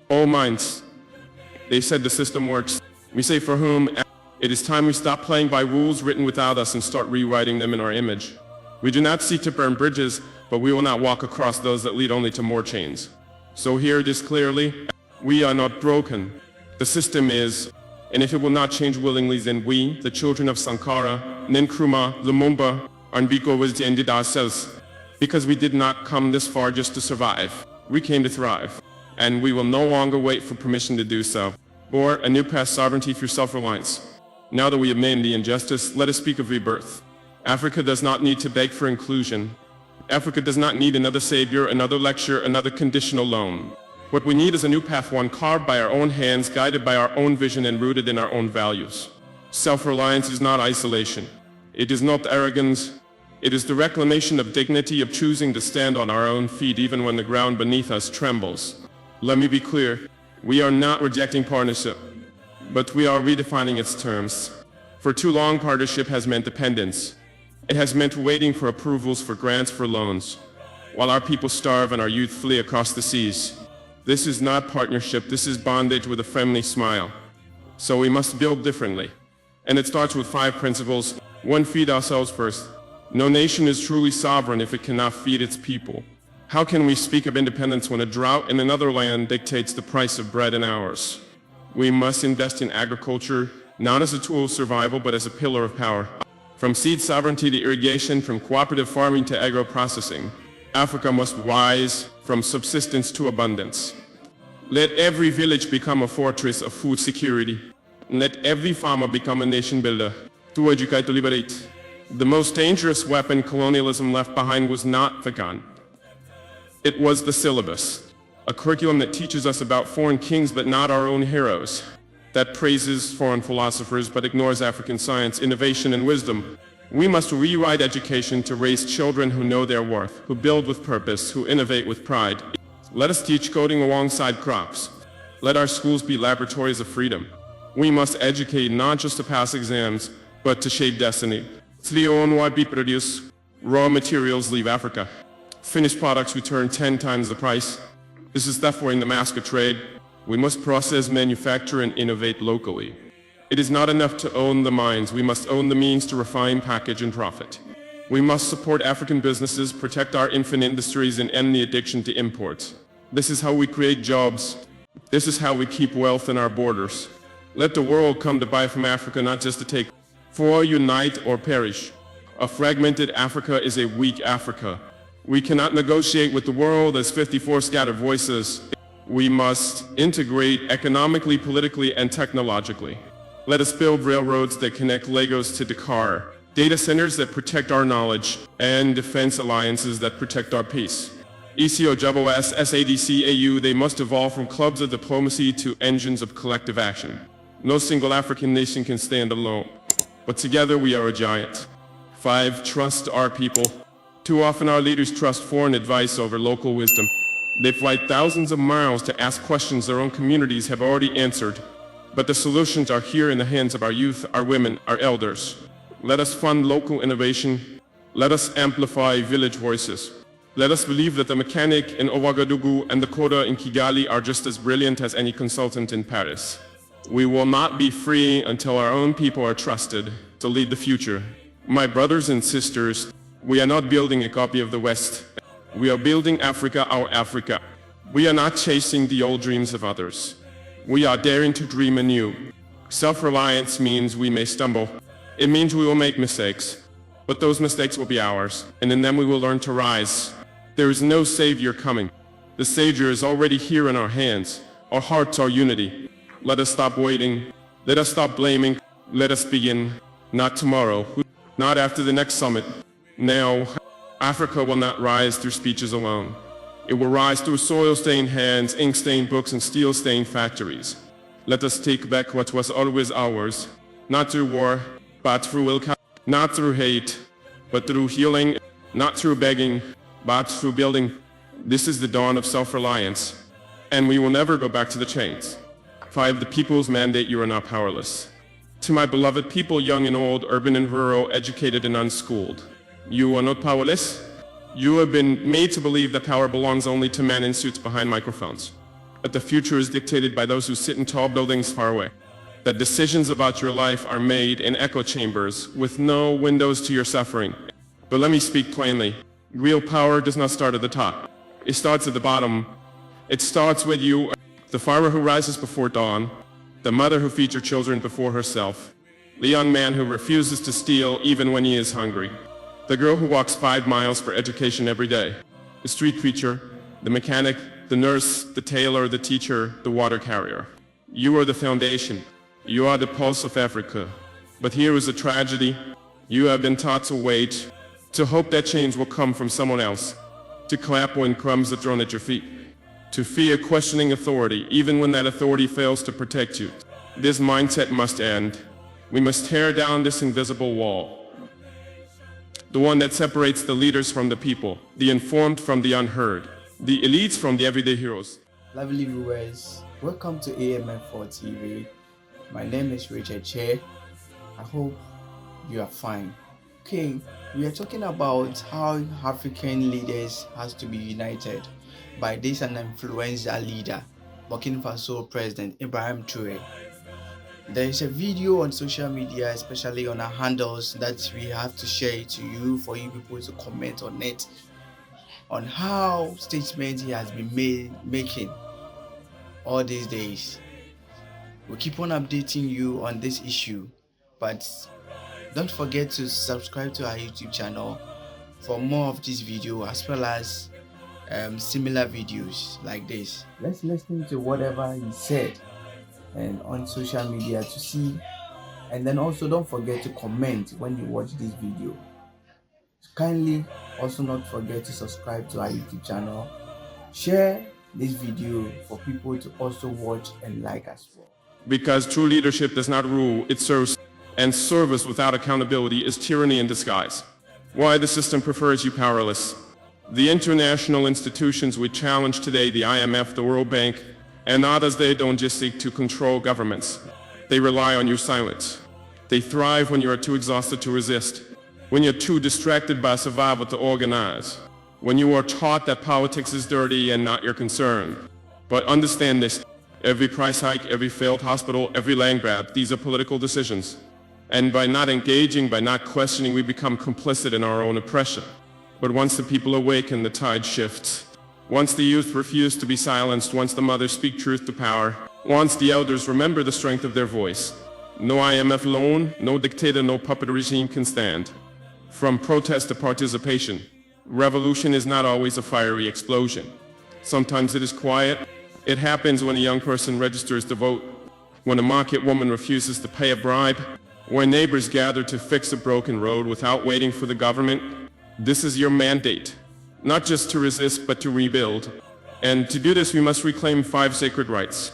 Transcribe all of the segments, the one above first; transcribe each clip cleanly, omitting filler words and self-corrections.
All minds. They said the system works. We say for whom? It is time we stop playing by rules written without us and start rewriting them in our image. We do not seek to burn bridges, but we will not walk across those that lead only to more chains. So hear this clearly. We are not broken. The system is, and if it will not change willingly, then we, the children of Sankara, Nkrumah, Lumumba, Mbiko was ended ourselves. Because we did not come this far just to survive. We came to thrive. And we will no longer wait for permission to do so. Or a new past sovereignty through self-reliance. Now that we have made the injustice, let us speak of rebirth. Africa does not need to beg for inclusion. Africa does not need another savior, another lecture, another conditional loan. What we need is a new path, one carved by our own hands, guided by our own vision and rooted in our own values. Self-reliance is not isolation. It is not arrogance. It is the reclamation of dignity, of choosing to stand on our own feet even when the ground beneath us trembles. Let me be clear. We are not rejecting partnership, but we are redefining its terms. For too long, partnership has meant dependence. It has meant waiting for approvals, for grants, for loans, while our people starve and our youth flee across the seas. This is not partnership, this is bondage with a friendly smile. So we must build differently. And it starts with 5 principles. 1. Feed ourselves first. No nation is truly sovereign if it cannot feed its people. How can we speak of independence when a drought in another land dictates the price of bread in ours? We must invest in agriculture, not as a tool of survival, but as a pillar of power. From seed sovereignty to irrigation, from cooperative farming to agro-processing, Africa must rise from subsistence to abundance. Let every village become a fortress of food security. Let every farmer become a nation builder. To educate, to liberate. The most dangerous weapon colonialism left behind was not the gun. It was the syllabus, a curriculum that teaches us about foreign kings but not our own heroes, that praises foreign philosophers but ignores African science, innovation, and wisdom. We must rewrite education to raise children who know their worth, who build with purpose, who innovate with pride. Let us teach coding alongside crops. Let our schools be laboratories of freedom. We must educate not just to pass exams, but to shape destiny. Produce raw materials leave Africa. Finished products return 10 times the price. This is therefore in the mask of trade. We must process, manufacture, and innovate locally. It is not enough to own the mines. We must own the means to refine, package, and profit. We must support African businesses, protect our infant industries, and end the addiction to imports. This is how we create jobs. This is how we keep wealth in our borders. Let the world come to buy from Africa, not just to take. For unite or perish. A fragmented Africa is a weak Africa. We cannot negotiate with the world as 54 scattered voices. We must integrate economically, politically, and technologically. Let us build railroads that connect Lagos to Dakar, data centers that protect our knowledge, and defense alliances that protect our peace. ECOWS, SADC, AU, they must evolve from clubs of diplomacy to engines of collective action. No single African nation can stand alone, but together we are a giant. 5. Trust our people. Too often our leaders trust foreign advice over local wisdom. They fly thousands of miles to ask questions their own communities have already answered. But the solutions are here in the hands of our youth, our women, our elders. Let us fund local innovation. Let us amplify village voices. Let us believe that the mechanic in Ouagadougou and the coder in Kigali are just as brilliant as any consultant in Paris. We will not be free until our own people are trusted to lead the future. My brothers and sisters, we are not building a copy of the West. We are building Africa, our Africa. We are not chasing the old dreams of others. We are daring to dream anew. Self-reliance means we may stumble. It means we will make mistakes. But those mistakes will be ours, and in them we will learn to rise. There is no savior coming. The savior is already here in our hands. Our hearts are unity. Let us stop waiting. Let us stop blaming. Let us begin. Not tomorrow. Not after the next summit. Now, Africa will not rise through speeches alone. It will rise through soil-stained hands, ink-stained books, and steel-stained factories. Let us take back what was always ours, not through war, but through will, not through hate, but through healing, not through begging, but through building. This is the dawn of self-reliance, and we will never go back to the chains. 5. The people's mandate. You are not powerless. To my beloved people, young and old, urban and rural, educated and unschooled, you are not powerless. You have been made to believe that power belongs only to men in suits behind microphones. but the future is dictated by those who sit in tall buildings far away. That decisions about your life are made in echo chambers with no windows to your suffering. But let me speak plainly. Real power does not start at the top. It starts at the bottom. It starts with you, the farmer who rises before dawn, the mother who feeds her children before herself, the young man who refuses to steal even when he is hungry, the girl who walks 5 miles for education every day, the street preacher, the mechanic, the nurse, the tailor, the teacher, the water carrier. You are the foundation. You are the pulse of Africa. But here is a tragedy. You have been taught to wait, to hope that change will come from someone else, to clap when crumbs are thrown at your feet, to fear questioning authority even when that authority fails to protect you. This mindset must end. We must tear down this invisible wall, the one that separates the leaders from the people, the informed from the unheard, the elites from the everyday heroes. Lovely viewers, welcome to AMF4 TV. My name is Richard Che. I hope you are fine. Okay, we are talking about how African leaders has to be united by this an influential leader, Burkina Faso President Ibrahim Traore. There is a video on social media, especially on our handles, that we have to share it to you for you people to comment on it, on how statements he has been making all these days. We'll keep on updating you on this issue, but don't forget to subscribe to our YouTube channel for more of this video as well as similar videos like this. Let's listen to whatever he said and on social media to see, and then also don't forget to comment when you watch this video. Kindly also not forget to subscribe to our YouTube channel, share this video for people to also watch and like as well. Because true leadership does not rule, it serves, and service without accountability is tyranny in disguise. Why the system prefers you powerless. The international institutions we challenge today, the IMF, the World Bank, and others, they don't just seek to control governments. They rely on your silence. They thrive when you are too exhausted to resist, when you're too distracted by survival to organize, when you are taught that politics is dirty and not your concern. But understand this, every price hike, every failed hospital, every land grab, these are political decisions. And by not engaging, by not questioning, we become complicit in our own oppression. But once the people awaken, the tide shifts. Once the youth refuse to be silenced, once the mothers speak truth to power, once the elders remember the strength of their voice, no IMF loan, no dictator, no puppet regime can stand. From protest to participation, revolution is not always a fiery explosion. Sometimes it is quiet. It happens when a young person registers to vote, when a market woman refuses to pay a bribe, when neighbors gather to fix a broken road without waiting for the government. This is your mandate. Not just to resist, but to rebuild. And to do this, we must reclaim 5 sacred rights.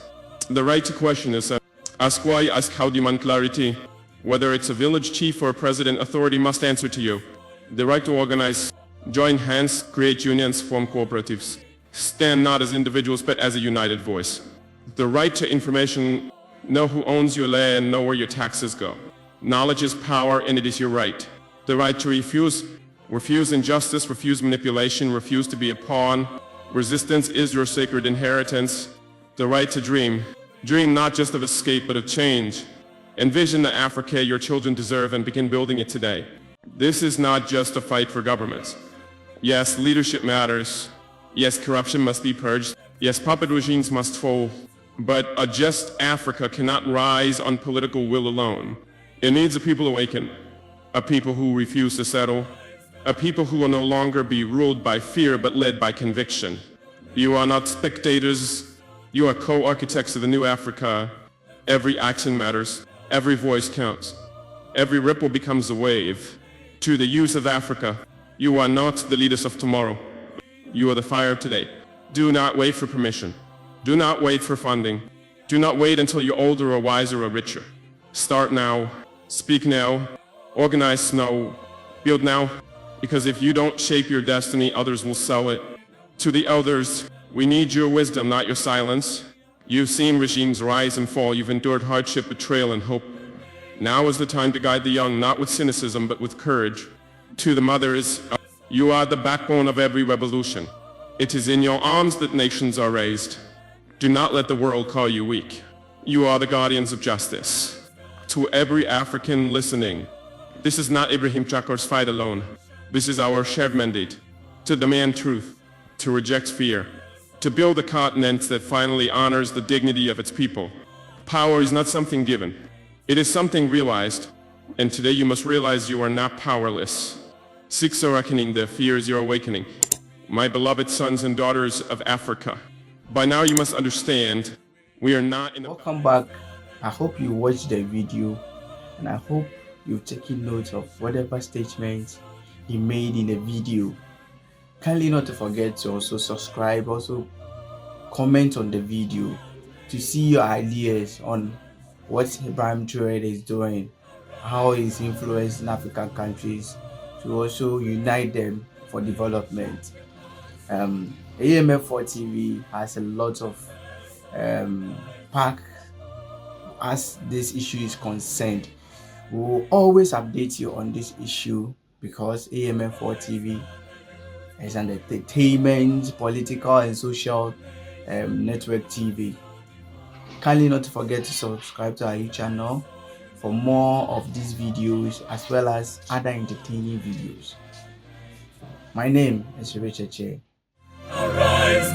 The right to question is ask why, ask how, demand clarity. Whether it's a village chief or a president, authority must answer to you. The right to organize, join hands, create unions, form cooperatives. Stand not as individuals, but as a united voice. The right to information, know who owns your land, know where your taxes go. Knowledge is power, and it is your right. The right to refuse injustice, refuse manipulation, refuse to be a pawn. Resistance is your sacred inheritance. The right to dream. Dream not just of escape, but of change. Envision the Africa your children deserve and begin building it today. This is not just a fight for governments. Yes, leadership matters. Yes, corruption must be purged. Yes, puppet regimes must fall. But a just Africa cannot rise on political will alone. It needs a people awaken, a people who refuse to settle, a people who will no longer be ruled by fear but led by conviction. You are not spectators, you are co-architects of the new Africa. Every action matters, every voice counts, every ripple becomes a wave. To the youth of Africa, you are not the leaders of tomorrow, you are the fire of today. Do not wait for permission, do not wait for funding, do not wait until you're older or wiser or richer. Start now, speak now, organize now, build now. Because if you don't shape your destiny, others will sow it. To the elders, we need your wisdom, not your silence. You've seen regimes rise and fall. You've endured hardship, betrayal, and hope. Now is the time to guide the young, not with cynicism, but with courage. To the mothers, you are the backbone of every revolution. It is in your arms that nations are raised. Do not let the world call you weak. You are the guardians of justice. To every African listening, this is not Ibrahim Chakor's fight alone. This is our shared mandate. To demand truth, to reject fear, to build a continent that finally honors the dignity of its people. Power is not something given. It is something realized, and today you must realize you are not powerless. Seek a reckoning, the fear is your awakening. My beloved sons and daughters of Africa, by now you must understand, we are not in the... Welcome back. I hope you watched the video, and I hope you've taken note of whatever statements he made in the video. Kindly not to forget to also subscribe, also comment on the video to see your ideas on what Ibrahim Traore is doing, how he's influencing African countries to also unite them for development. AMF4 TV has a lot of pack as this issue is concerned. We will always update you on this issue because AMF4 TV is an entertainment, political and social network TV. Kindly not to forget to subscribe to our YouTube channel for more of these videos as well as other entertaining videos. My name is Richard Che. Arise,